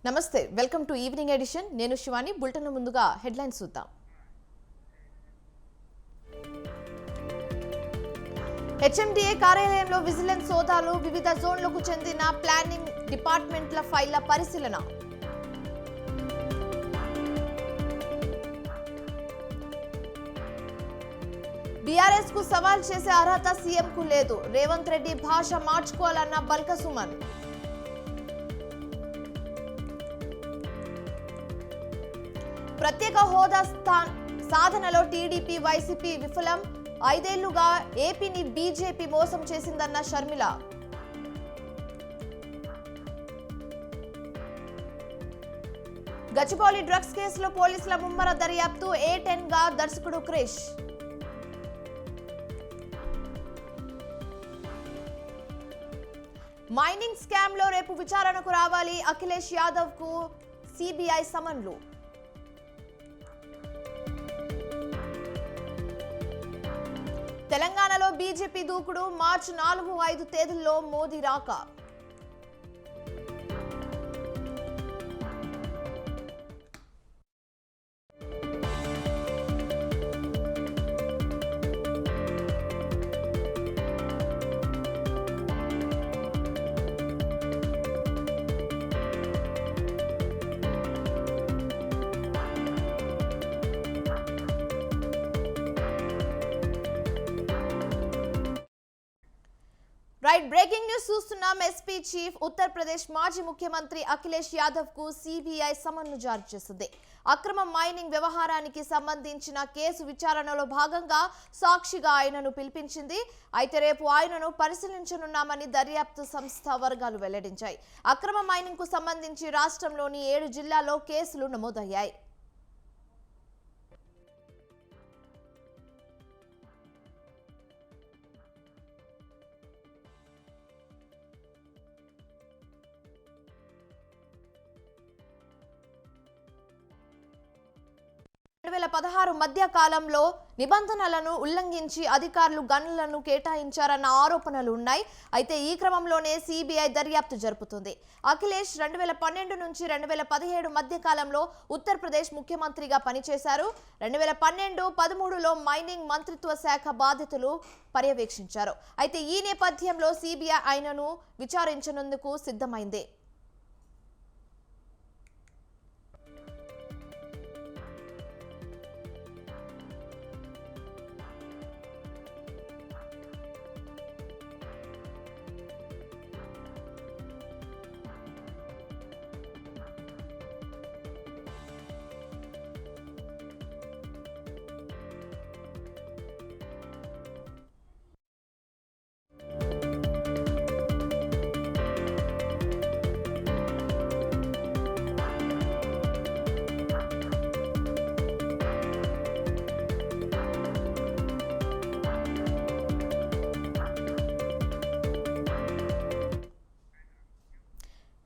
నమస్తే welcome to evening edition నేను Shivani bulletin ముందుగా హెడ్లైన్స్ చూద్దాం హెచ్ఎండిఏ కార్యాలయంలో విజిలెన్స్ సోదాలు వివిధ జోన్లకు చెందిన ప్లానింగ్ డిపార్ట్మెంట్ల ఫైళ్ల పరిశీలన బీఆర్ఎస్ కు సవాల్ చేసే అర్హత సీఎం కు లేదు రేవంత్ రెడ్డి భాష మార్చుకోవాలన్న బల్క సుమన్ ప్రత్యేక హోదా సాధనలో టీడీపీ వైసీపీ విఫలం 5 ఏళ్లుగా ఏపీని బీజేపీ మోసం చేసిందన్న షర్మిల గచ్చిబౌలి డ్రగ్స్ కేసులో పోలీసుల ముమ్మర దర్యాప్తు A10 గా దర్శకుడు క్రిష్ మైనింగ్ స్కామ్ లో రేపు విచారణకు రావాలి అఖిలేష్ యాదవ్ కు సిబిఐ సమన్లు తెలంగాణలో బీజేపీ దూకుడు మార్చి 4-5 తేదీల్లో మోదీ రాక రైట్ బ్రేకింగ్ న్యూస్ చూస్తున్నాం ఎస్పీ చీఫ్ ఉత్తరప్రదేశ్ మాజీ ముఖ్యమంత్రి అఖిలేష్ యాదవ్ కు సిబిఐ సమన్లు జారీ చేసింది అక్రమ మైనింగ్ వ్యవహారానికి సంబంధించిన కేసు విచారణలో భాగంగా సాక్షిగా ఆయనను పిలిపించింది అయితే రేపు ఆయనను పరిశీలించనున్నామని దర్యాప్తు సంస్థ వర్గాలు వెల్లడించాయి అక్రమ మైనింగ్ కు సంబంధించి రాష్ట్రంలోని 7 జిల్లాల్లో కేసులు నమోదయ్యాయి మధ్య కాలంలో నిబంధనలను ఉల్లంఘించి అధికారులు గన్లను కేటాయించారన్న ఆరోపణలు ఉన్నాయి అయితే ఈ క్రమంలోనే సిబిఐ దర్యాప్తు జరుపుతుంది అఖిలేష్ 2012 నుంచి 2017 మధ్య కాలంలో ఉత్తరప్రదేశ్ ముఖ్యమంత్రిగా పనిచేశారు 2012-13లో మైనింగ్ మంత్రిత్వ శాఖ బాధ్యతలు పర్యవేక్షించారు అయితే ఈ నేపథ్యంలో సిబిఐ ఆయనను విచారించనందుకు సిద్ధమైంది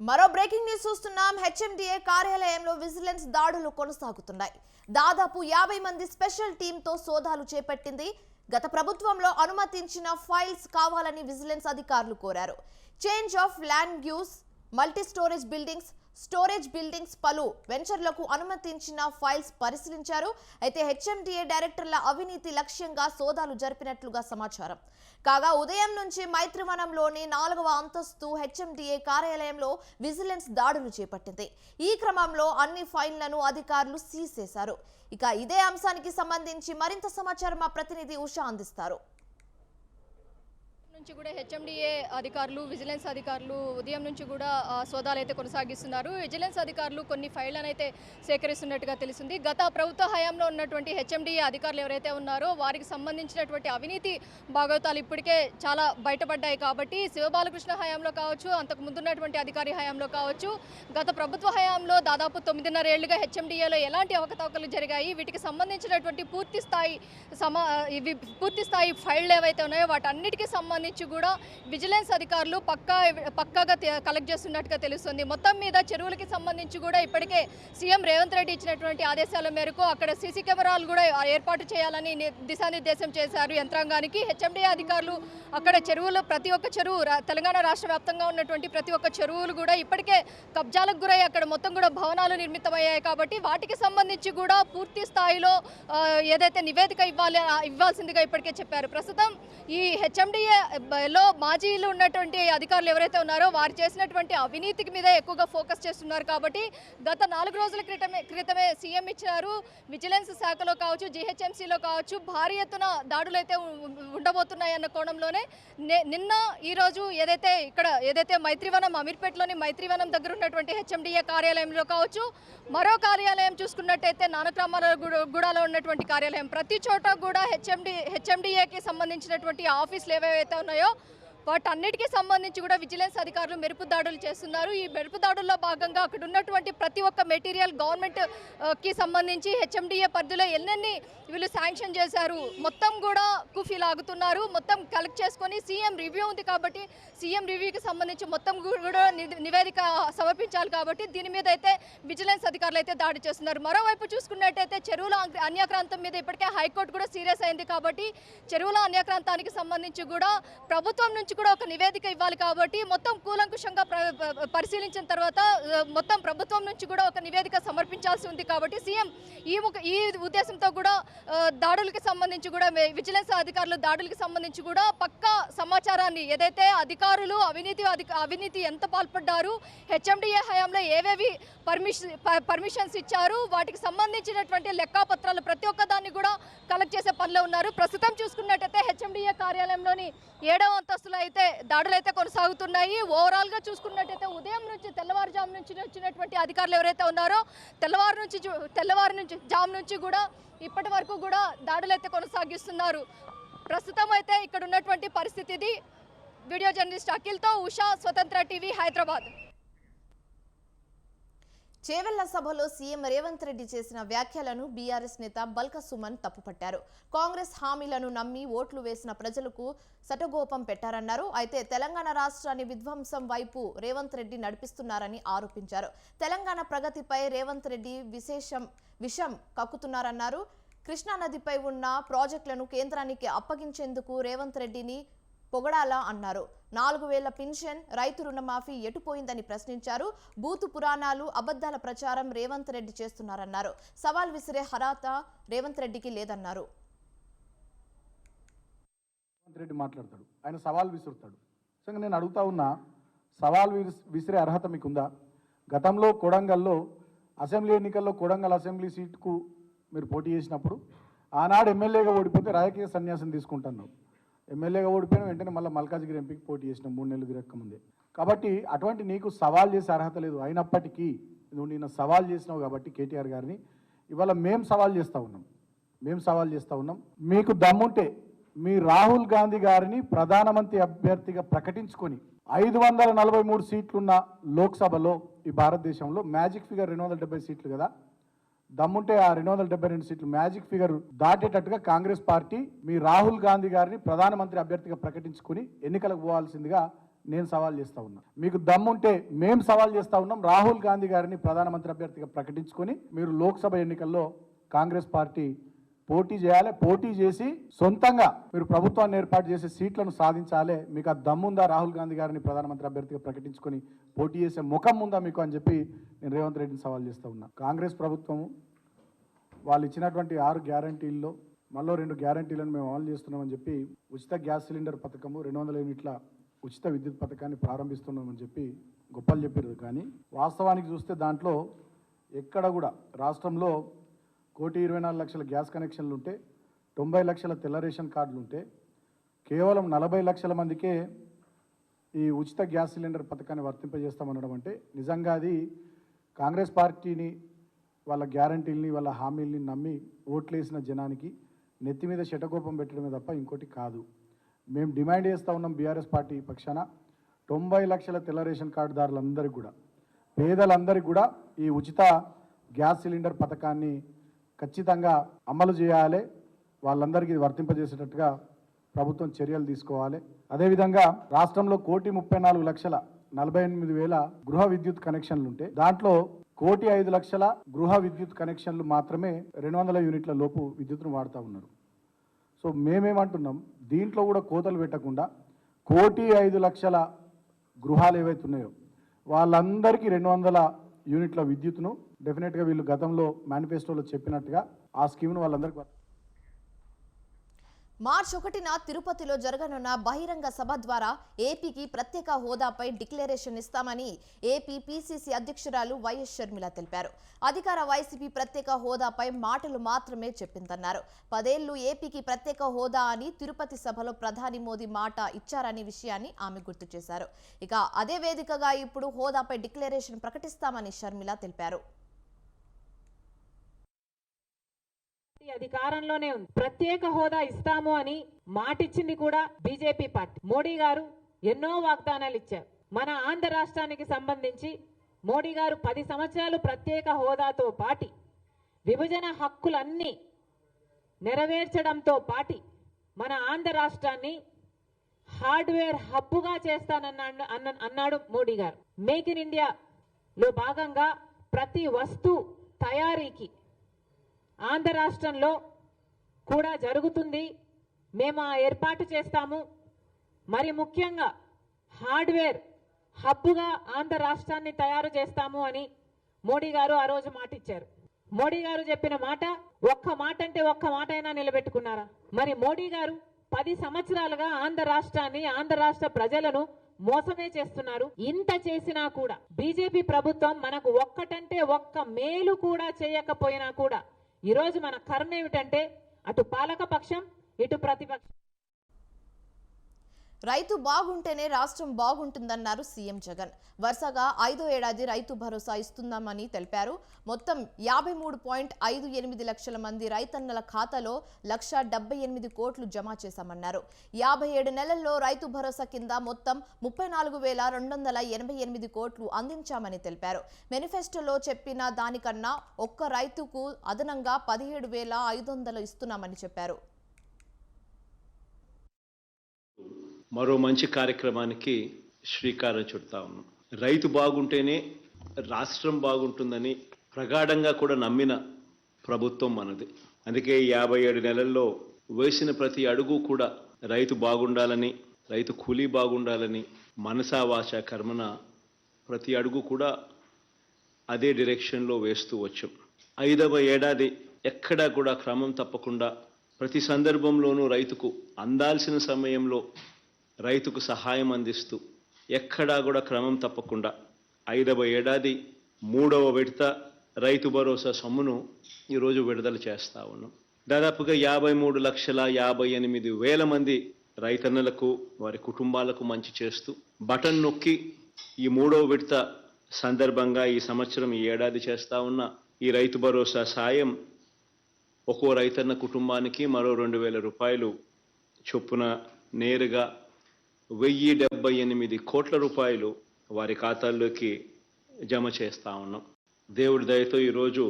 మరో బ్రేకింగ్ న్యూస్ చూస్తున్నాం హెచ్ఎండిఏ కార్యాలయంలో విజిలెన్స్ దాడులు కొనసాగుతున్నాయి దాదాపు 50 మంది స్పెషల్ టీంతో సోదాలు చేపట్టింది గత ప్రభుత్వంలో అనుమతించిన ఫైల్స్ కావాలని విజిలెన్స్ అధికారులు కోరారు change of land use multi storage buildings పలు వెంచర్లకు అనుమతించిన ఫైల్స్ పరిశీలించారు అయితే హెచ్ఎండిఏ డైరెక్టర్ల అవినీతి లక్ష్యంగా సోదాలు జరిపినట్లుగా సమాచారం కాగా ఉదయం నుంచి మైత్రివనంలోని 4వ అంతస్తు హెచ్ఎండిఏ కార్యాలయంలో విజిలెన్స్ దాడులు చేపట్టింది ఈ క్రమంలో అన్ని ఫైళ్లను అధికారులు సీజ్ చేశారు ఇక ఇదే అంశానికి సంబంధించి మరింత సమాచారం మా ప్రతినిధి ఉషా అందిస్తారు నుంచి కూడా హెచ్ఎండిఏ అధికారులు విజిలెన్స్ అధికారులు ఉదయం నుంచి కూడా సోదాలు అయితే కొనసాగిస్తున్నారు విజిలెన్స్ అధికారులు కొన్ని ఫైళ్లను అయితే సేకరిస్తున్నట్టుగా తెలిసింది గత ప్రభుత్వ హయాంలో ఉన్నటువంటి హెచ్ఎండిఏ అధికారులు ఎవరైతే ఉన్నారో వారికి సంబంధించినటువంటి అవినీతి భాగవతాలు ఇప్పటికే చాలా బయటపడ్డాయి కాబట్టి శివబాలకృష్ణ హయాంలో కావచ్చు అంతకు ముందున్నటువంటి అధికారి హయాంలో కావచ్చు గత ప్రభుత్వ హయాంలో దాదాపు 9.5 ఏళ్లుగా హెచ్ఎండిఏలో ఎలాంటి అవకతవకలు జరిగాయి వీటికి సంబంధించినటువంటి పూర్తి స్థాయి ఫైళ్లు ఏవైతే ఉన్నాయో వాటన్నిటికీ సంబంధించి సంబంధించి కూడా విజిలెన్స్ అధికారులు పక్కాగా కలెక్ట్ చేస్తున్నట్టుగా తెలుస్తుంది. మొత్తం మీద చెరువులకి సంబంధించి కూడా ఇప్పటికే సీఎం రేవంత్ రెడ్డి ఇచ్చినటువంటి ఆదేశాల మేరకు అక్కడ సీసీ కెమెరాలు కూడా ఏర్పాటు చేయాలని దిశానిర్దేశం చేశారు యంత్రాంగానికి. హెచ్ఎండిఏ అధికారులు అక్కడ చెరువులు ప్రతి ఒక్క చెరువు తెలంగాణ రాష్ట్ర వ్యాప్తంగా ఉన్నటువంటి ప్రతి ఒక్క చెరువులు కూడా ఇప్పటికే కబ్జాలకు గురై అక్కడ మొత్తం కూడా భవనాలు నిర్మితమయ్యాయి. కాబట్టి వాటికి సంబంధించి కూడా పూర్తి స్థాయిలో ఏదైతే నివేదిక ఇవ్వాల్సిందిగా ఇప్పటికే చెప్పారు. ప్రస్తుతం ఈ హెచ్ఎండిఏలో మాజీలు ఉన్నటువంటి అధికారులు ఎవరైతే ఉన్నారో వారు చేసినటువంటి అవినీతికి మీద ఎక్కువగా ఫోకస్ చేస్తున్నారు. కాబట్టి గత 4 రోజుల క్రితమే సీఎం ఇచ్చారు. విజిలెన్స్ శాఖలో కావచ్చు, జీహెచ్ఎంసీలో కావచ్చు భారీ ఎత్తున దాడులు అయితే ఉండబోతున్నాయన్న కోణంలోనే నిన్న ఈరోజు ఏదైతే మైత్రివనం అమీర్పేటలోని మైత్రివనం దగ్గర ఉన్నటువంటి హెచ్ఎండిఏ కార్యాలయంలో కావచ్చు, మరో కార్యాలయం చూసుకున్నట్టయితే నానక్రామారగూడలో ఉన్నటువంటి కార్యాలయం, ప్రతి చోట కూడా హెచ్ఎండిఏకి సంబంధించినటువంటి ఆఫీసులు ఏవైతే ఉన్నాయో వాటన్నిటికీ సంబంధించి కూడా విజిలెన్స్ అధికారులు మెరుపు దాడులు చేస్తున్నారు. ఈ మెరుపు దాడుల్లో భాగంగా అక్కడ ఉన్నటువంటి ప్రతి ఒక్క మెటీరియల్ గవర్నమెంట్కి సంబంధించి హెచ్ఎండిఏ పరిధిలో ఎన్నెన్ని వీళ్ళు శాంక్షన్ చేశారు మొత్తం కూడా కుఫీ లాగుతున్నారు. మొత్తం కలెక్ట్ చేసుకొని సీఎం రివ్యూ ఉంది కాబట్టి సీఎం రివ్యూకి సంబంధించి మొత్తం కూడా నివేదిక సమర్పించాలి. కాబట్టి దీని మీద అయితే విజిలెన్స్ అధికారులు అయితే దాడి చేస్తున్నారు. మరోవైపు చూసుకున్నట్టయితే చెరువుల అన్యాక్రాంతం మీద ఇప్పటికే హైకోర్టు కూడా సీరియస్ అయింది. కాబట్టి చెరువుల అన్యాక్రాంతానికి సంబంధించి కూడా ప్రభుత్వం నుంచి కూడా ఒక నివేదిక ఇవ్వాలి. కాబట్టి మొత్తం కూలంకుషంగా పరిశీలించిన తర్వాత మొత్తం ప్రభుత్వం నుంచి కూడా ఒక నివేదిక సమర్పించాల్సి ఉంది. కాబట్టి సీఎం ఈ ఉద్దేశంతో కూడా దాడులకి సంబంధించి కూడా విజిలెన్స్ అధికారులు దాడులకి సంబంధించి కూడా పక్కా సమాచారాన్ని ఏదైతే అధికారులు అవినీతి ఎంత పాల్పడ్డారు, హెచ్ఎండిఏ హయాంలో ఏవేవి పర్మిషన్స్ ఇచ్చారు, వాటికి సంబంధించినటువంటి లెక్కాపత్రాలు ప్రతి ఒక్క దాన్ని కూడా కలెక్ట్ చేసే పనిలో ఉన్నారు. ప్రస్తుతం చూసుకున్నట్టయితే హెచ్ఎండిఏ కార్యాలయంలోని 7వ అంతస్తులో అయితే దాడులు అయితే కొనసాగుతున్నాయి. ఓవరాల్గా చూసుకున్నట్టయితే ఉదయం నుంచి తెల్లవారుజాము నుంచి వచ్చినటువంటి అధికారులు ఎవరైతే ఉన్నారో జాము నుంచి కూడా ఇప్పటి వరకు కూడా దాడులు అయితే కొనసాగిస్తున్నారు. ప్రస్తుతం అయితే ఇక్కడ ఉన్నటువంటి పరిస్థితి ఇది. వీడియో జర్నలిస్ట్ అఖిల్తో ఉషా, స్వతంత్ర టీవీ, హైదరాబాద్. చేవెళ్ల సభలో సీఎం రేవంత్ రెడ్డి చేసిన వ్యాఖ్యలను బీఆర్ఎస్ నేత బల్క సుమన్ తప్పుపట్టారు. కాంగ్రెస్ హామీలను నమ్మి ఓట్లు వేసిన ప్రజలకు సటగోపం పెట్టారన్నారు. అయితే తెలంగాణ రాష్ట్రాన్ని విధ్వంసం వైపు రేవంత్ రెడ్డి నడిపిస్తున్నారని ఆరోపించారు. తెలంగాణ ప్రగతిపై రేవంత్ రెడ్డి విషం కక్కుతున్నారన్నారు. కృష్ణానదిపై ఉన్న ప్రాజెక్టులను కేంద్రానికి అప్పగించేందుకు రేవంత్ రెడ్డిని పొగడాలా అన్నారు. 4000 పెన్షన్, రైతు రుణమాఫీ ఎటుపోయిందని ప్రశ్నించారు. బూతు పురాణాలు, అబద్ధాల ప్రచారం రేవంత్ రెడ్డి చేస్తున్నారన్నారు. సవాల్ విసిరే అర్హత రేవంత్ రెడ్డికి లేదన్నారు. రేవంత్ రెడ్డి మాట్లాడతాడు, ఆయన సవాల్ విసురుతాడు. నిజంగా నేను అడుగుతా ఉన్నా, సవాల్ విసిరే అర్హత మీకుందా? గతంలో కొడంగల్లో అసెంబ్లీ ఎన్నికల్లో కొడంగల్ అసెంబ్లీ సీటుకు మీరు పోటీ చేసినప్పుడు ఆనాడు ఎమ్మెల్యేగా ఓడిపోతే రాజకీయ సన్యాసం తీసుకుంటున్నావు. ఎమ్మెల్యేగా ఓడిపోయిన వెంటనే మళ్ళీ మల్కాజ్గిరి ఎంపీకి పోటీ చేసిన 3 నెలలు తిరగకముందే. కాబట్టి అటువంటి నీకు సవాల్ చేసే అర్హత లేదు. అయినప్పటికీ నువ్వు నిన్న సవాల్ చేసినావు కాబట్టి కేటీఆర్ గారిని ఇవాళ మేము సవాల్ చేస్తూ ఉన్నాం. మీకు దమ్ముంటే మీ రాహుల్ గాంధీ గారిని ప్రధానమంత్రి అభ్యర్థిగా ప్రకటించుకొని 543 సీట్లున్న లోక్సభలో ఈ భారతదేశంలో మ్యాజిక్ ఫిగర్ 270 సీట్లు కదా, దమ్ముంటే ఆ 272 సీట్లు మ్యాజిక్ ఫిగర్ దాటేటట్టుగా కాంగ్రెస్ పార్టీ మీ రాహుల్ గాంధీ గారిని ప్రధానమంత్రి అభ్యర్థిగా ప్రకటించుకుని ఎన్నికలకు పోవాల్సిందిగా నేను సవాల్ చేస్తూ ఉన్నా. మీకు దమ్ముంటే మేము సవాల్ చేస్తూ ఉన్నాం. రాహుల్ గాంధీ గారిని ప్రధానమంత్రి అభ్యర్థిగా ప్రకటించుకొని మీరు లోక్సభ ఎన్నికల్లో కాంగ్రెస్ పార్టీ పోటీ చేయాలి. పోటీ చేసి సొంతంగా మీరు ప్రభుత్వాన్ని ఏర్పాటు చేసే సీట్లను సాధించాలి. మీకు ఆ దమ్ముందా? రాహుల్ గాంధీ గారిని ప్రధానమంత్రి అభ్యర్థిగా ప్రకటించుకొని పోటీ చేసే ముఖం ఉందా మీకు అని చెప్పి నేను రేవంత్ రెడ్డిని సవాల్ చేస్తూ ఉన్నా. కాంగ్రెస్ ప్రభుత్వము వాళ్ళు ఇచ్చినటువంటి 6 గ్యారంటీల్లో మళ్ళీ 2 గ్యారంటీలను మేము అమలు చేస్తున్నామని చెప్పి ఉచిత గ్యాస్ సిలిండర్ పథకము, 200 యూనిట్ల ఉచిత విద్యుత్ పథకాన్ని ప్రారంభిస్తున్నామని చెప్పి గొప్పలు చెప్పారు. కానీ వాస్తవానికి చూస్తే దాంట్లో ఎక్కడ కూడా రాష్ట్రంలో 1,24,00,000 గ్యాస్ కనెక్షన్లు ఉంటే 90 లక్షల తెల్ల రేషన్ కార్డులు ఉంటే కేవలం 40 లక్షల మందికే ఈ ఉచిత గ్యాస్ సిలిండర్ పథకాన్ని వర్తింపజేస్తామనడం అంటే నిజంగా అది కాంగ్రెస్ పార్టీని వాళ్ళ గ్యారంటీలని వాళ్ళ హామీల్ని నమ్మి ఓట్లేసిన జనానికి నెత్తి మీద శటకోపం పెట్టడమే తప్ప ఇంకోటి కాదు. మేము డిమాండ్ చేస్తూ ఉన్నాం బీఆర్ఎస్ పార్టీ పక్షాన 90 లక్షల తెల్ల రేషన్ కార్డుదారులందరికీ కూడా, పేదలందరికీ కూడా ఈ ఉచిత గ్యాస్ సిలిండర్ పథకాన్ని ఖచ్చితంగా అమలు చేయాలి. వాళ్ళందరికీ వర్తింపజేసేటట్టుగా ప్రభుత్వం చర్యలు తీసుకోవాలి. అదేవిధంగా రాష్ట్రంలో 1,34,48,000 గృహ విద్యుత్ కనెక్షన్లు ఉంటే దాంట్లో 1,05,00,000 గృహ విద్యుత్ కనెక్షన్లు మాత్రమే 200 యూనిట్ల లోపు విద్యుత్తును వాడుతూ ఉన్నారు. సో మేమేమంటున్నాం, దీంట్లో కూడా కోతలు పెట్టకుండా 1,05,00,000 గృహాలు ఏవైతే ఉన్నాయో వాళ్ళందరికీ 200 యూనిట్ల విద్యుత్తును డెఫినెట్గా వీళ్ళు గతంలో మేనిఫెస్టోలో చెప్పినట్టుగా ఆ స్కీమ్ను వాళ్ళందరికీ మార్చి 1న తిరుపతిలో జరగనున్న బహిరంగ సభ ద్వారా ఏపీకి ప్రత్యేక హోదాపై డిక్లరేషన్ ఇస్తామని ఏపీ పీసీసీ అధ్యక్షురాలు వైఎస్ షర్మిల తెలిపారు. అధికార వైసీపీ ప్రత్యేక హోదాపై మాటలు మాత్రమే చెప్పిందన్నారు. 10 ఏళ్లు ఏపీకి ప్రత్యేక హోదా అని తిరుపతి సభలో ప్రధాని మోదీ మాట ఇచ్చారనే విషయాన్ని ఆమె గుర్తు చేశారు. ఇక అదే వేదికగా ఇప్పుడు హోదాపై డిక్లరేషన్ ప్రకటిస్తామని షర్మిల తెలిపారు. అధికారంలోనే ఉంది. ప్రత్యేక హోదా ఇస్తాము అని మాటిచ్చింది కూడా బీజేపీ పార్టీ. మోడీ గారు ఎన్నో వాగ్దానాలు ఇచ్చారు. మన ఆంధ్ర రాష్ట్రానికి సంబంధించి మోడీ గారు 10 సంవత్సరాలు ప్రత్యేక హోదాతో పాటి విభజన హక్కులన్నీ నెరవేర్చడంతో పాటి మన ఆంధ్ర రాష్ట్రాన్ని హార్డ్వేర్ హబ్బుగా చేస్తానన్నాడు మోడీ గారు. మేక్ ఇన్ ఇండియాలో భాగంగా ప్రతి వస్తువు తయారీకి ఆంధ్ర రాష్ట్రంలో కూడా జరుగుతుంది. మేము ఆ ఏర్పాటు చేస్తాము. మరి ముఖ్యంగా హార్డ్వేర్ హబ్బుగా ఆంధ్ర రాష్ట్రాన్ని తయారు చేస్తాము అని మోడీ గారు ఆ రోజు మాట ఇచ్చారు. మోడీ గారు చెప్పిన మాట ఒక్క మాట అంటే ఒక్క మాట అయినా నిలబెట్టుకున్నారా? మరి మోడీ గారు 10 సంవత్సరాలుగా ఆంధ్ర రాష్ట్రాన్ని, ఆంధ్ర రాష్ట్ర ప్రజలను మోసమే చేస్తున్నారు. ఇంత చేసినా కూడా బీజేపీ ప్రభుత్వం మనకు ఒక్కటంటే ఒక్క మేలు కూడా చేయకపోయినా కూడా ఈరోజు మన కర్మ ఏమిటంటే అటు పాలక పక్షం, ఇటు ప్రతిపక్షం. రైతు బాగుంటేనే రాష్ట్రం బాగుంటుందన్నారు సీఎం జగన్. వరుసగా 5వ ఏడాది రైతు భరోసా ఇస్తున్నామని తెలిపారు. మొత్తం 53.58 లక్షల మంది రైతన్నల ఖాతాలో 1,78 కోట్లు జమ చేశామన్నారు. 57 నెలల్లో రైతు భరోసా కింద మొత్తం 34,288 కోట్లు అందించామని తెలిపారు. మేనిఫెస్టోలో చెప్పిన దానికన్నా ఒక్క రైతుకు అదనంగా 17,500 ఇస్తున్నామని చెప్పారు. మరో మంచి కార్యక్రమానికి శ్రీకారం చుడతా ఉన్నాం. రైతు బాగుంటేనే రాష్ట్రం బాగుంటుందని ప్రగాఢంగా కూడా నమ్మిన ప్రభుత్వం మనది. అందుకే 57 నెలల్లో వేసిన ప్రతి అడుగు కూడా రైతు బాగుండాలని, రైతు కూలీ బాగుండాలని మనసా వాచ కర్మన ప్రతి అడుగు కూడా అదే డైరెక్షన్లో వేస్తూ వచ్చాం. 5వ ఏడాది ఎక్కడా కూడా క్రమం తప్పకుండా ప్రతి సందర్భంలోనూ రైతుకు అందాల్సిన సమయంలో రైతుకు సహాయం అందిస్తూ ఎక్కడా కూడా క్రమం తప్పకుండా 5వ ఏడాది 3వ విడత రైతు భరోసా సొమ్మును ఈరోజు విడుదల చేస్తూ ఉన్నాం. దాదాపుగా 53,58,000 మంది రైతన్నలకు, వారి కుటుంబాలకు మంచి చేస్తూ బటన్ నొక్కి ఈ 3వ విడత సందర్భంగా ఈ సంవత్సరం, ఈ ఏడాది చేస్తూ ఉన్న ఈ రైతు భరోసా సాయం ఒక్కో రైతన్న కుటుంబానికి మరో 2,000 రూపాయలు చొప్పున నేరుగా 1,078 కోట్ల రూపాయలు వారి ఖాతాల్లోకి జమ చేస్తా ఉన్నాం. దేవుడి దయతో ఈరోజు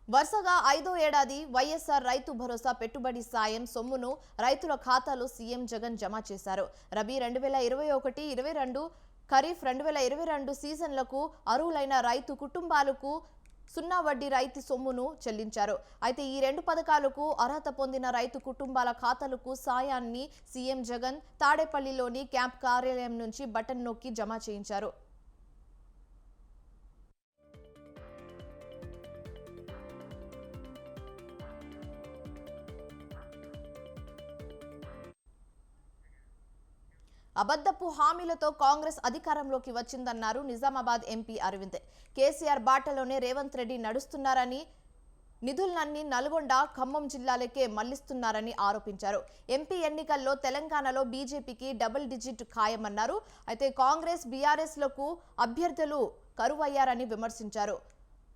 వరుసగా 5వ ఏడాది వైఎస్ఆర్ రైతు భరోసా పెట్టుబడి సాయం సొమ్మును రైతుల ఖాతాలో సీఎం జగన్ జమ చేశారు. రబీ 2021-22, ఖరీఫ్ 2022 సీజన్లకు అర్హులైన రైతు కుటుంబాలకు 0 వడ్డీ రైతు సొమ్మును చెల్లించారు. అయితే ఈ 2 పథకాలకు అర్హత పొందిన రైతు కుటుంబాల ఖాతాలకు సాయాన్ని సీఎం జగన్ తాడేపల్లిలోని క్యాంప్ కార్యాలయం నుంచి బటన్ నొక్కి జమ చేయించారు. అబద్ధపు హామీలతో కాంగ్రెస్ అధికారంలోకి వచ్చిందన్నారు నిజామాబాద్ ఎంపీ అరవింద్. కేసీఆర్ బాటలోనే రేవంత్ రెడ్డి నడుస్తున్నారని, నిధులన్నీ నల్గొండ, ఖమ్మం జిల్లాలకే మళ్లిస్తున్నారని ఆరోపించారు. ఎంపీ ఎన్నికల్లో తెలంగాణలో బీజేపీకి డబుల్ డిజిట్ ఖాయమన్నారు. అయితే కాంగ్రెస్, బీఆర్ఎస్లకు అభ్యర్థులు కరువయ్యారని విమర్శించారు.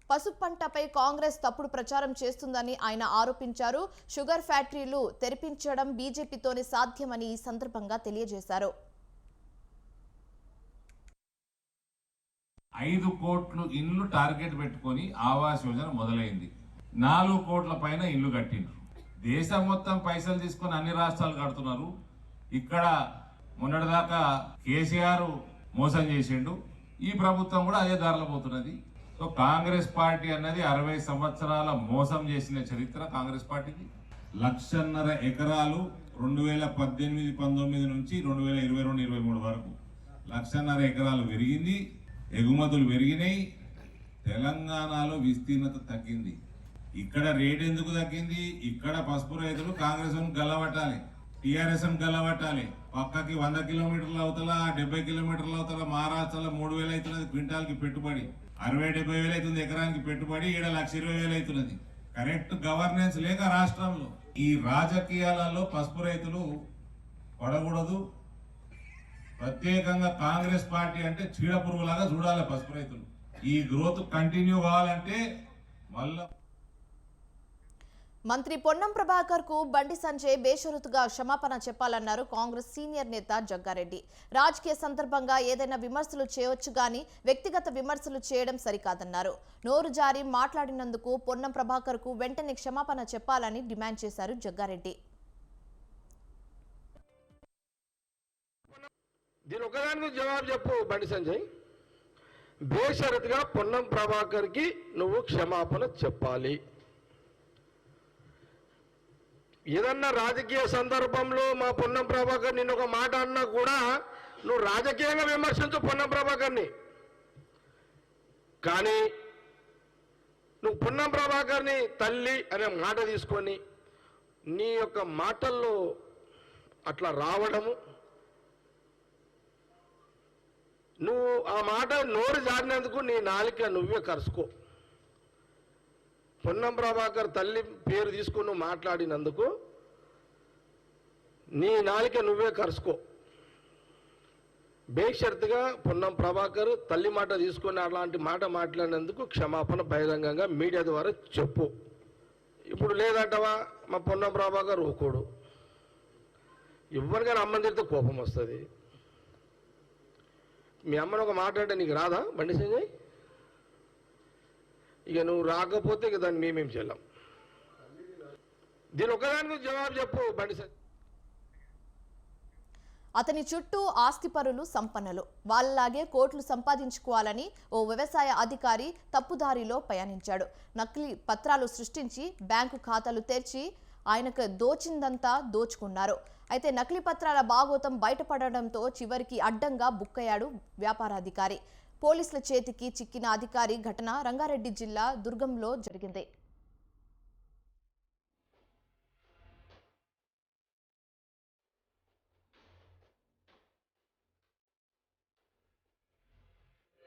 పసుపు పంటపై కాంగ్రెస్ తప్పుడు ప్రచారం చేస్తుందని ఆయన ఆరోపించారు. షుగర్ ఫ్యాక్టరీలు తెరిపించడం బీజేపీతోనే సాధ్యమని ఈ సందర్భంగా తెలియజేశారు. 5 కోట్లు ఇల్లు టార్గెట్ పెట్టుకొని ఆవాస్ యోజన మొదలైంది. 4 కోట్ల పైన ఇల్లు కట్టిండ్రు. దేశం మొత్తం పైసలు తీసుకొని అన్ని రాష్ట్రాలు కడుతున్నారు. ఇక్కడ మొన్నటిదాకా కేసీఆర్ మోసం చేసిండు, ఈ ప్రభుత్వం కూడా అదే దారిలో పోతున్నది. సో కాంగ్రెస్ పార్టీ అన్నది 60 సంవత్సరాల మోసం చేసిన చరిత్ర కాంగ్రెస్ పార్టీది. 1,50,000 ఎకరాలు 2018-19 నుంచి 2022-23 వరకు 1,50,000 ఎకరాలు పెరిగింది, ఎగుమతులు పెరిగినాయి. తెలంగాణలో విస్తీర్ణత తగ్గింది. ఇక్కడ రేట్ ఎందుకు తగ్గింది? ఇక్కడ పసుపు రైతులు కాంగ్రెస్ గల్లబట్టాలి, టీఆర్ఎస్ గల్లబట్టాలి. పక్కకి 100 కిలోమీటర్ల అవతల 70 కిలోమీటర్ల అవతల మహారాష్ట్రలో 3,000 అవుతున్నది క్వింటాల్కి పెట్టుబడి, 60-70 వేలు అవుతుంది ఎకరానికి పెట్టుబడి, ఈడ 1,20,000 అవుతున్నది. కరెక్ట్ గవర్నెన్స్ లేక రాష్ట్రంలో ఈ రాజకీయాలలో పసుపు రైతులు పడకూడదు. ప్రత్యేకంగా కాంగ్రెస్ పార్టీ అంటే చీడ పురుగులాగా చూడాలి పసుపు రైతులు. ఈ గ్రోత్ కంటిన్యూ కావాలంటే మళ్ళా మంత్రి పొన్నం ప్రభాకర్ కు బండి సంజయ్ బేషరతుగా క్షమాపణ చెప్పాలన్నారు కాంగ్రెస్ సీనియర్ నేత జగ్గారెడ్డి. రాజకీయ సందర్భంగా ఏదైనా విమర్శలు చేయొచ్చు గానీ వ్యక్తిగత విమర్శలు చేయడం సరికాదన్నారు. నోరు జారి మాట్లాడినందుకు పొన్నం ప్రభాకర్ కు వెంటనే క్షమాపణ చెప్పాలని డిమాండ్ చేశారు జగ్గారెడ్డి. దీని ఒకదానికి జవాబు చెప్పు బండి సంజయ్. బేషరతుగా పొన్నం ప్రభాకర్ కి నువ్వు క్షమాపణ చెప్పాలి. ఏదన్నా రాజకీయ సందర్భంలో మా పొన్నం ప్రభాకర్ నిన్ను ఒక మాట అన్నా కూడా నువ్వు రాజకీయంగా విమర్శించు పొన్నం ప్రభాకర్ని. కానీ నువ్వు పొన్నం ప్రభాకర్ని తల్లి అనే మాట తీసుకొని నీ యొక్క మాటల్లో అట్లా రావడము, నువ్వు ఆ మాట నోరు జారినందుకు నీ నాలిక నువ్వే కరుసుకో. పొన్నం ప్రభాకర్ తల్లి పేరు తీసుకుని నువ్వు మాట్లాడినందుకు నీ నాలిక నువ్వే కరుసుకో. బేషరతుగా పొన్నం ప్రభాకర్ తల్లి మాట తీసుకుని అలాంటి మాట మాట్లాడినందుకు క్షమాపణ బహిరంగంగా మీడియా ద్వారా చెప్పు. ఇప్పుడు లేదంటవా మా పొన్నం ప్రభాకర్ ఊకోడు. ఎవరికైనా అమ్మని తిరిగితే కోపం వస్తుంది. మీ అమ్మని ఒక మాట అంటే నీకు రాదా బండి సంజయ్? ఇక నువ్వు రాకపోతే ఇక దాన్ని మేమేం చెల్లాం. దీని ఒకదానికి జవాబు చెప్పు బండి సంజయ్. అతని చుట్టూ ఆస్తిపరులు సంపన్నులు. వాళ్ళలాగే కోట్లు సంపాదించుకోవాలని ఓ వ్యవసాయ అధికారి తప్పుదారిలో పయనించాడు. నకిలీ పత్రాలు సృష్టించి బ్యాంకు ఖాతాలు తెరిచి ఆయనకు దోచిందంతా దోచుకున్నారు. అయితే నకిలీ పత్రాల బాగోతం బయటపడడంతో చివరికి అడ్డంగా బుక్కయ్యాడు వ్యాపారాధికారి. పోలీసుల చేతికి చిక్కిన అధికారి ఘటన రంగారెడ్డి జిల్లా దుర్గంలో జరిగింది.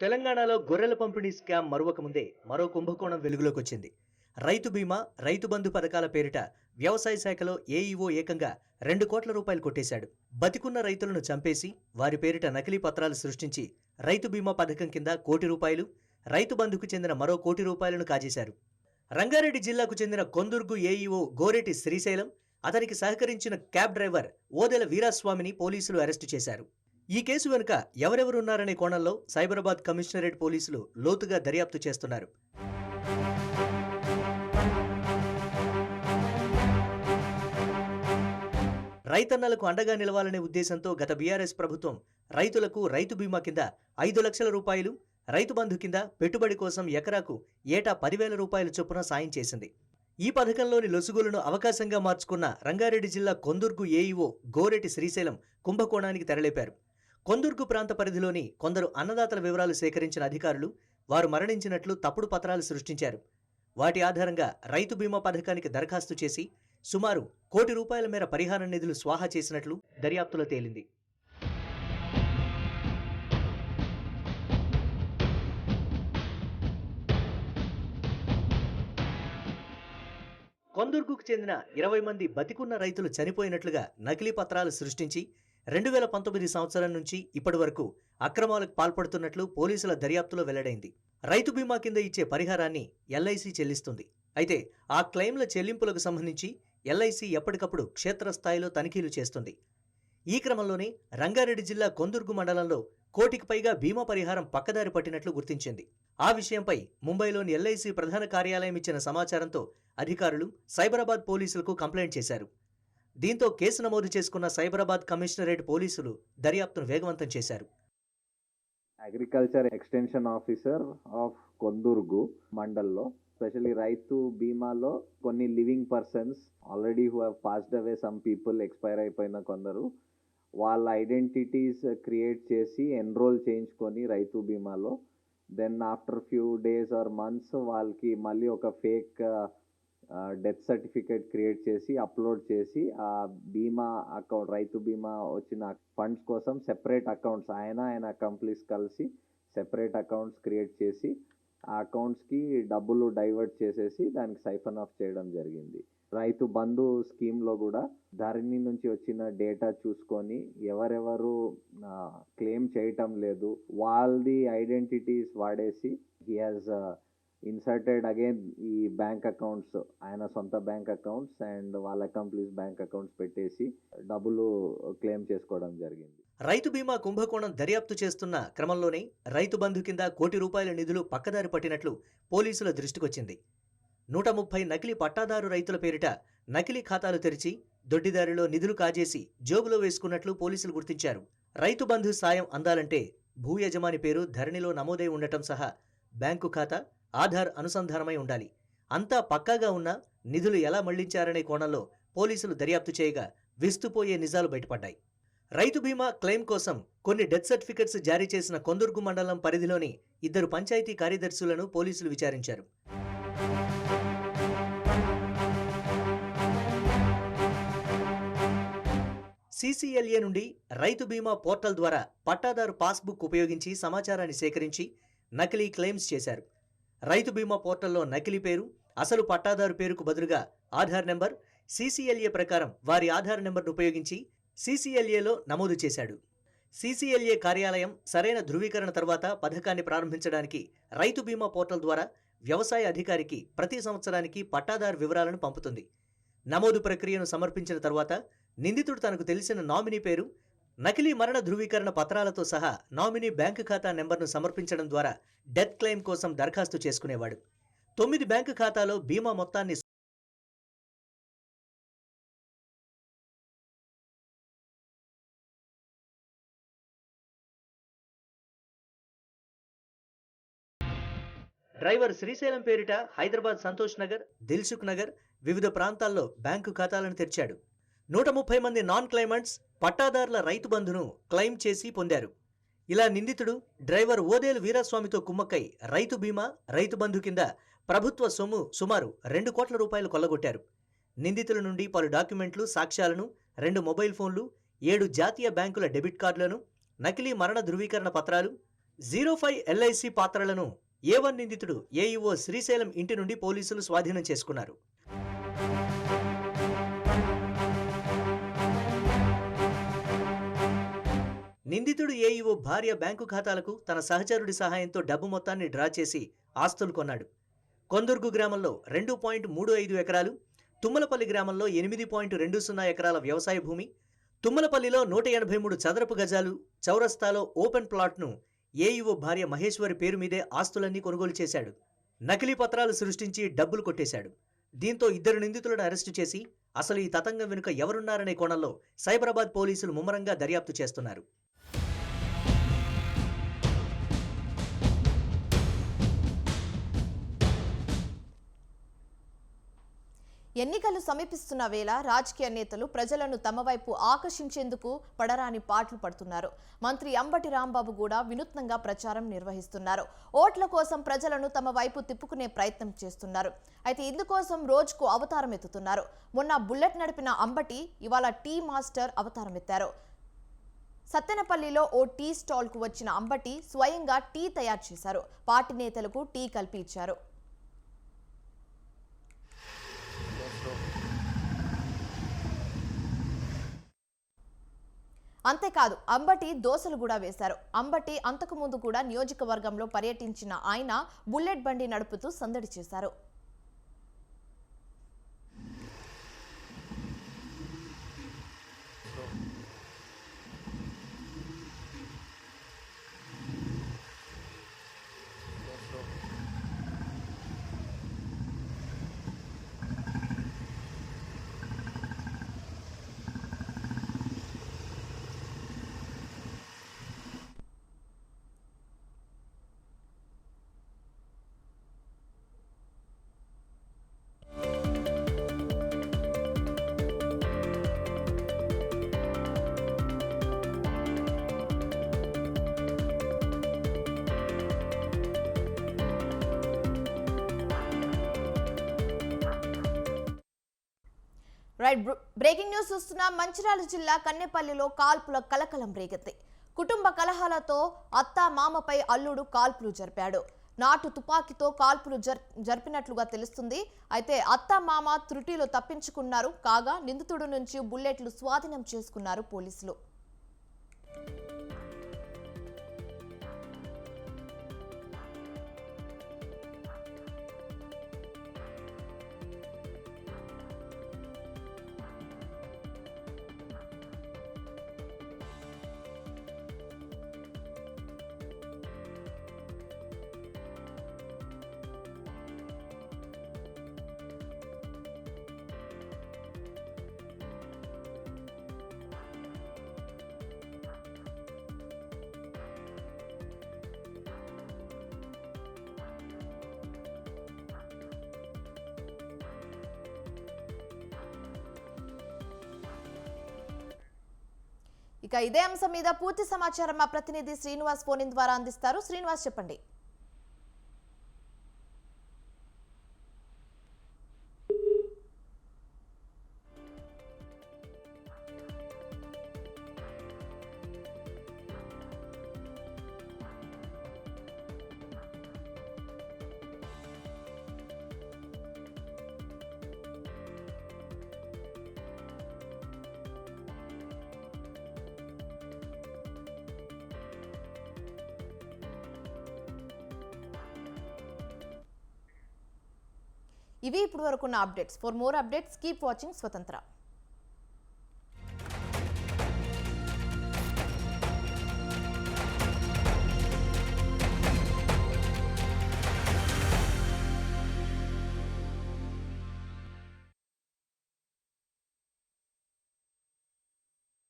తెలంగాణలో గొర్రెల పంపిణీ స్కామ్ మరొక ముందే మరో కుంభకోణం వెలుగులోకి వచ్చింది. రైతు బీమా, రైతు బంధు పథకాల పేరిట వ్యవసాయ శాఖలో ఏఈఓ ఏకంగా 2 కోట్ల రూపాయలు కొట్టేశాడు. బతికున్న రైతులను చంపేసి వారి పేరిట నకిలీ పత్రాలు సృష్టించి రైతు బీమా పథకం కింద ₹1 కోటి, రైతు బంధుకు చెందిన మరో ₹1 కోటి కాజేశారు. రంగారెడ్డి జిల్లాకు చెందిన కొందుర్గు ఏఈఓ గోరెటి శ్రీశైలం, అతనికి సహకరించిన క్యాబ్ డ్రైవర్ ఓదెల వీరాస్వామిని పోలీసులు అరెస్టు చేశారు. ఈ కేసు వెనుక ఎవరెవరున్నారనే కోణంలో సైబరాబాద్ కమిషనరేట్ పోలీసులు లోతుగా దర్యాప్తు చేస్తున్నారు. రైతన్నలకు అండగా నిలవాలనే ఉద్దేశంతో గత బీఆర్ఎస్ ప్రభుత్వం రైతులకు రైతు బీమా కింద ₹5 లక్షల, రైతు బంధు కింద పెట్టుబడి కోసం ఎకరాకు ఏటా ₹10,000 చొప్పున సాయం చేసింది. ఈ పథకంలోని లొసుగులను అవకాశంగా మార్చుకున్న రంగారెడ్డి జిల్లా కొందుర్గు ఏఈఓ గోరెటి శ్రీశైలం కుంభకోణానికి తెరలేపారు. కొందుర్గు ప్రాంత పరిధిలోని కొందరు అన్నదాతల వివరాలు సేకరించిన అధికారులు వారు మరణించినట్లు తప్పుడు పత్రాలు సృష్టించారు. వాటి ఆధారంగా రైతు బీమా పథకానికి దరఖాస్తు చేసి సుమారు ₹1 కోటి మేర పరిహార నిధులు స్వాహా చేసినట్లు దర్యాప్తులో తేలింది. కొందుర్గుకు చెందిన 20 మంది బతికున్న రైతులు చనిపోయినట్లుగా నకిలీ పత్రాలు సృష్టించి 2019 సంవత్సరం నుంచి ఇప్పటి వరకు అక్రమాలకు పాల్పడుతున్నట్లు పోలీసుల దర్యాప్తులో వెల్లడైంది. రైతు బీమా కింద ఇచ్చే పరిహారాన్ని ఎల్ఐసి చెల్లిస్తుంది. అయితే ఆ క్లెయిమ్ల చెల్లింపులకు సంబంధించి ఎల్ఐసి ఎప్పటికప్పుడు క్షేత్రస్థాయిలో తనిఖీలు చేస్తుంది. ఈ క్రమంలోనే రంగారెడ్డి జిల్లా కొందుర్గు మండలంలో ₹1 కోటికి పైగా బీమా పరిహారం పక్కదారి పట్టినట్లు గుర్తించింది. ఆ విషయంపై ముంబైలోని ఎల్ఐసి ప్రధాన కార్యాలయం ఇచ్చిన సమాచారంతో అధికారులు సైబరాబాద్ పోలీసులకు కంప్లైంట్ చేశారు. దీంతో కేసు నమోదు చేసుకున్న సైబరాబాద్ కమిషనరేట్ పోలీసులు దర్యాప్తును వేగవంతం చేశారు. Agriculture extension officer of Kondurgu మండల్లో స్పెషల్లీ రైతు బీమాలో కొన్ని living persons already who have passed away, some people expire అయిపోయిన కొందరు, వాళ్ళ ఐడెంటిటీస్ క్రియేట్ చేసి ఎన్రోల్ చేయించుకొని రైతు బీమాలో, then after few days or months వాళ్ళకి మళ్ళీ ఒక ఫేక్ డెత్ సర్టిఫికేట్ క్రియేట్ చేసి అప్లోడ్ చేసి ఆ బీమా అకౌంట్, రైతు బీమా వచ్చిన ఫండ్స్ కోసం సెపరేట్ అకౌంట్స్, ఆయన కంప్లీస్ కలిసి సెపరేట్ అకౌంట్స్ క్రియేట్ చేసి ఆ అకౌంట్స్కి డబ్బులు డైవర్ట్ చేసేసి దానికి సైఫన్ ఆఫ్ చేయడం జరిగింది. రైతు బంధు స్కీమ్లో కూడా ధరణి నుంచి వచ్చిన డేటా చూసుకొని ఎవరెవరు క్లెయిమ్ చేయటం లేదు వాళ్ళది ఐడెంటిటీస్ వాడేసి హీ హాజ్ ఇన్సర్టెడ్ అగైన్ ఈ బ్యాంక్ అకౌంట్స్, ఆయన సొంత బ్యాంక్ అకౌంట్స్ అండ్ వాళ్ళ కంప్లీస్ బ్యాంక్ అకౌంట్స్ పెట్టేసి డబ్బులు క్లెయిమ్ చేసుకోవడం జరిగింది. రైతు బీమా కుంభకోణం దర్యాప్తు చేస్తున్న క్రమంలోనే రైతు బంధు కింద కోటి రూపాయల నిధులు పక్కదారి పట్టినట్లు పోలీసుల దృష్టికొచ్చింది. 130 నకిలీ పట్టాదారు రైతుల పేరిట నకిలీ ఖాతాలు తెరిచి దొడ్డిదారిలో నిధులు కాజేసి జోబులో వేసుకున్నట్లు పోలీసులు గుర్తించారు. రైతు బంధు సాయం అందాలంటే భూ యజమాని పేరు ధరణిలో నమోదై ఉండటం సహా బ్యాంకు ఖాతా, ఆధార్ అనుసంధానమై ఉండాలి. అంతా పక్కాగా ఉన్నా నిధులు ఎలా మళ్లించారనే కోణంలో పోలీసులు దర్యాప్తు చేయగా విస్తుపోయే నిజాలు బయటపడ్డాయి. రైతు బీమా క్లెయిమ్ కోసం కొన్ని డెత్ సర్టిఫికెట్స్ జారీ చేసిన కొందుర్గు మండలం పరిధిలోని 2 పంచాయతీ కార్యదర్శులను పోలీసులు విచారించారు. సీసీఎల్ఏ నుండి రైతు బీమా పోర్టల్ ద్వారా పట్టాదారు పాస్బుక్ ఉపయోగించి సమాచారాన్ని సేకరించి నకిలీ క్లెయిమ్స్ చేశారు. రైతు బీమా పోర్టల్లో నకిలీ పేరు, అసలు పట్టాదారు పేరుకు బదులుగా ఆధార్ నెంబర్, సీసీఎల్ఏ ప్రకారం వారి ఆధార్ నెంబర్ను ఉపయోగించి సీసీఎల్ఏలో నమోదు చేశాడు. సీసీఎల్ఏ కార్యాలయం సరైన ధృవీకరణ తర్వాత పథకాన్ని ప్రారంభించడానికి రైతు బీమా పోర్టల్ ద్వారా వ్యవసాయ అధికారికి ప్రతి సంవత్సరానికి పట్టాదారు వివరాలను పంపుతుంది. నమోదు ప్రక్రియను సమర్పించిన తర్వాత నిందితుడు తనకు తెలిసిన నామినీ పేరు, నకిలీ మరణ ధృవీకరణ పత్రాలతో సహా నామినీ బ్యాంకు ఖాతా నెంబర్ను సమర్పించడం ద్వారా డెత్ క్లెయిమ్ కోసం దరఖాస్తు చేసుకునేవాడు. 9 బ్యాంకు ఖాతాలో బీమా మొత్తాన్ని డ్రైవర్ శ్రీశైలం పేరిట హైదరాబాద్ సంతోష్ నగర్, దిల్సుఖ్ నగర్ వివిధ ప్రాంతాల్లో బ్యాంకు ఖాతాలను తెరిచాడు. 130 మంది నాన్ క్లైమంట్స్ పట్టాదారుల రైతు బంధును క్లెయిమ్ చేసి పొందారు. ఇలా నిందితుడు డ్రైవర్ ఓదేలు వీరాస్వామితో కుమ్మక్కై రైతు బీమా, రైతు బంధు కింద ప్రభుత్వ సొమ్ము సుమారు 2 కోట్ల రూపాయలు కొల్లగొట్టారు. నిందితుల నుండి పలు డాక్యుమెంట్లు, సాక్ష్యాలను, 2 మొబైల్ ఫోన్లు, 7 జాతీయ బ్యాంకుల డెబిట్ కార్డులను, నకిలీ మరణ ధృవీకరణ పత్రాలు, 05 LIC పాత్రలను A1 నిందితుడు AEO శ్రీశైలం ఇంటి నుండి పోలీసులు స్వాధీనం చేసుకున్నారు. నిందితుడు AEO భార్య బ్యాంకు ఖాతాలకు తన సహచరుడి సహాయంతో డబ్బు మొత్తాన్ని డ్రా చేసి ఆస్తులు కొన్నాడు. కొందుర్గు గ్రామంలో 2.35 ఎకరాలు, తుమ్మలపల్లి గ్రామంలో 8.20 ఎకరాల వ్యవసాయ భూమి, తుమ్మలపల్లిలో 183 చదరపు గజాలు చౌరస్తాలో ఓపెన్ ప్లాట్ను AEO భార్య మహేశ్వరి పేరు మీదే ఆస్తులన్నీ కొనుగోలు చేశాడు. నకిలీ పత్రాలు సృష్టించి డబ్బులు కొట్టేశాడు. దీంతో 2 నిందితులను అరెస్టు చేసి అసలు ఈ తతంగం వెనుక ఎవరున్నారనే కోణంలో సైబరాబాద్ పోలీసులు ముమ్మరంగా దర్యాప్తు చేస్తున్నారు. ఎన్నికలు సమీపిస్తున్న వేళ రాజకీయ నేతలు ప్రజలను తమ వైపు ఆకర్షించేందుకు పడరాని పాటలు పడుతున్నారు. మంత్రి అంబటి రాంబాబు కూడా వినూత్నంగా ప్రచారం నిర్వహిస్తున్నారు. ఓట్ల కోసం ప్రజలను తమ వైపు తిప్పుకునే ప్రయత్నం చేస్తున్నారు. అయితే ఇందుకోసం రోజుకు అవతారం ఎత్తుతున్నారు. మొన్న బుల్లెట్ నడిపిన అంబటి ఇవాళ టీ మాస్టర్ అవతారం ఎత్తారు. సత్తెనపల్లిలో ఓ టీ స్టాల్కు వచ్చిన అంబటి స్వయంగా టీ తయారు చేశారు. పార్టీ నేతలకు టీ కలిపి ఇచ్చారు. అంతేకాదు అంబటి దోశలు కూడా వేశారు. అంబటి అంతకుముందు కూడా నియోజకవర్గంలో పర్యటించిన ఆయన బుల్లెట్ బండి నడుపుతూ సందడి చేశారు. రైట్ బ్రేకింగ్ న్యూస్ చూస్తున్నాం. మంచిర్యాల జిల్లా కన్నెపల్లిలో కాల్పుల కలకలం రేగింది. కుటుంబ కలహాలతో అత్త మామపై అల్లుడు కాల్పులు జరిపాడు. నాటు తుపాకీతో కాల్పులు జరిపినట్లుగా తెలుస్తుంది. అయితే అత్త మామ త్రుటిలో తప్పించుకున్నారు. కాగా నిందితుడి నుంచి బుల్లెట్లు స్వాధీనం చేసుకున్నారు పోలీసులు. ఇక ఇదే అంశం మీద పూర్తి సమాచారం మా ప్రతినిధి శ్రీనివాస్ ఫోన్ ఇన్ ద్వారా అందిస్తారు. శ్రీనివాస్, చెప్పండి. ఇవి ఇప్పుడు వరకున్న updates. For more updates keep watching స్వతంత్ర.